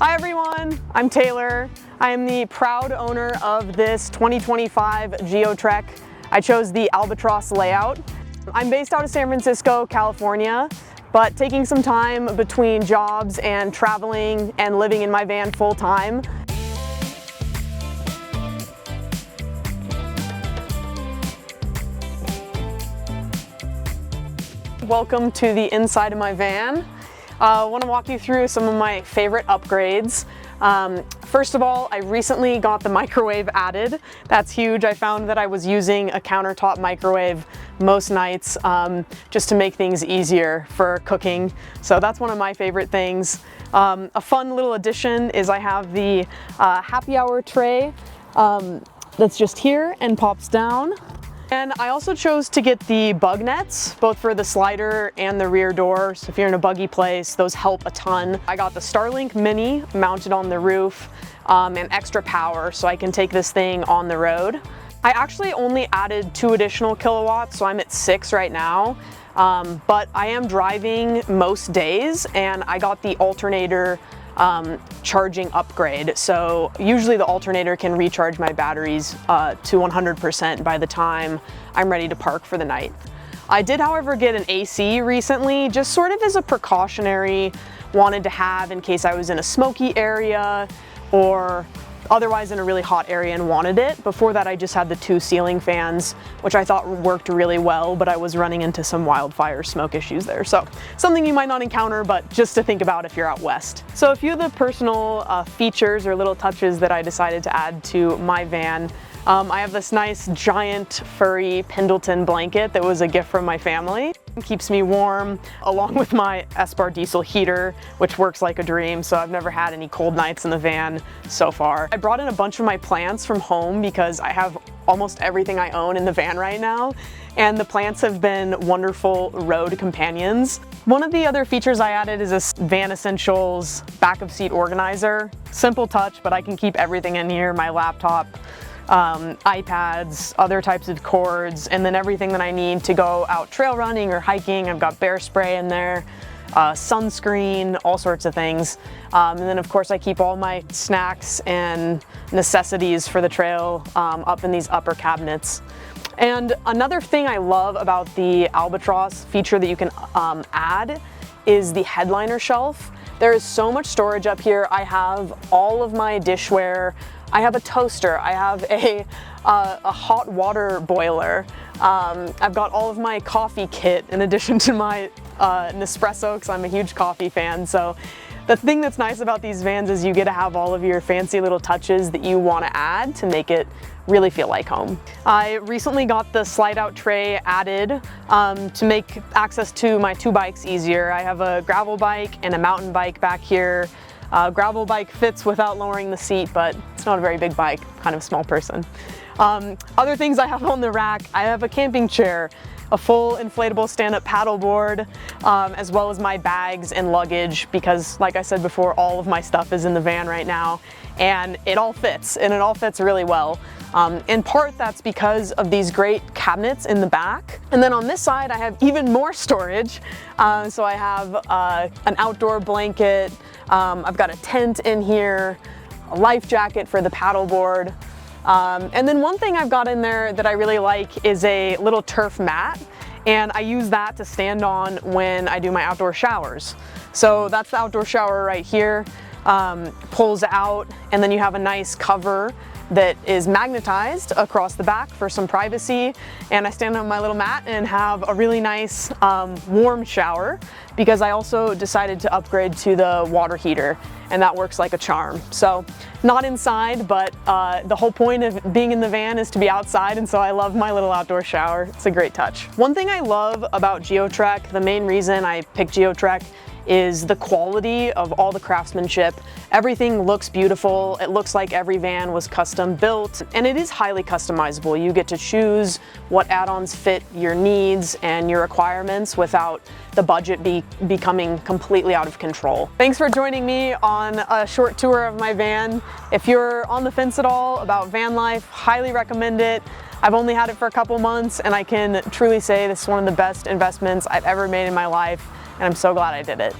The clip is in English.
Hi everyone, I'm Taylor. I am the proud owner of this 2025 Geotrek. I chose the Albatross layout. I'm based out of San Francisco, California, but taking some time between jobs and traveling and living in my van full time. Welcome to the inside of my van. I want to walk you through some of my favorite upgrades. First of all, I recently got the microwave added. That's huge. I found that I was using a countertop microwave most nights just to make things easier for cooking. So that's one of my favorite things. A fun little addition is I have the happy hour tray that's just here and pops down. And I also chose to get the bug nets, both for the slider and the rear door. So if you're in a buggy place, those help a ton. I got the Starlink Mini mounted on the roof and extra power so I can take this thing on the road. I actually only added 2 additional kilowatts, so I'm at 6 right now. But I am driving most days and I got the alternator charging upgrade. So usually the alternator can recharge my batteries to 100% by the time I'm ready to park for the night. I did, however, get an AC recently, just sort of as a precautionary, wanted to have in case I was in a smoky area or otherwise in a really hot area and wanted it. Before that, I just had the 2 ceiling fans, which I thought worked really well, but I was running into some wildfire smoke issues there. So something you might not encounter, but just to think about if you're out west. So a few of the personal features or little touches that I decided to add to my van. I have this nice giant furry Pendleton blanket that was a gift from my family. It keeps me warm, along with my S-Bar diesel heater, which works like a dream, so I've never had any cold nights in the van so far. I brought in a bunch of my plants from home because I have almost everything I own in the van right now, and the plants have been wonderful road companions. One of the other features I added is this Van Essentials back of seat organizer. Simple touch, but I can keep everything in here, my laptop, iPads, other types of cords, and then everything that I need to go out trail running or hiking. I've got bear spray in there, sunscreen, all sorts of things. And then of course I keep all my snacks and necessities for the trail up in these upper cabinets. And another thing I love about the Albatross feature that you can add is the headliner shelf. There is so much storage up here. I have all of my dishware. I have a toaster, I have a hot water boiler. I've got all of my coffee kit in addition to my Nespresso, because I'm a huge coffee fan. So the thing that's nice about these vans is you get to have all of your fancy little touches that you want to add to make it really feel like home. I recently got the slide out tray added to make access to my 2 bikes easier. I have a gravel bike and a mountain bike back here. Gravel bike fits without lowering the seat, but it's not a very big bike, kind of a small person. Other things I have on the rack, I have a camping chair, a full inflatable stand-up paddleboard, as well as my bags and luggage, because like I said before, all of my stuff is in the van right now, and it all fits, and it all fits really well. In part, that's because of these great cabinets in the back. And then on this side, I have even more storage. So I have an outdoor blanket, I've got a tent in here, a life jacket for the paddleboard. And then one thing I've got in there that I really like is a little turf mat. And I use that to stand on when I do my outdoor showers. So that's the outdoor shower right here, pulls out, and then you have a nice cover that is magnetized across the back for some privacy. And I stand on my little mat and have a really nice warm shower, because I also decided to upgrade to the water heater, and that works like a charm. So not inside, but the whole point of being in the van is to be outside, and so I love my little outdoor shower. It's a great touch. One thing I love about Geotrek, the main reason I picked Geotrek, is the quality of all the craftsmanship. Everything looks beautiful. It looks like every van was custom built, and it is highly customizable. You get to choose what add-ons fit your needs and your requirements without the budget becoming completely out of control. Thanks for joining me on a short tour of my van. If you're on the fence at all about van life, highly recommend it. I've only had it for a couple months, and I can truly say this is one of the best investments I've ever made in my life, and I'm so glad I did it.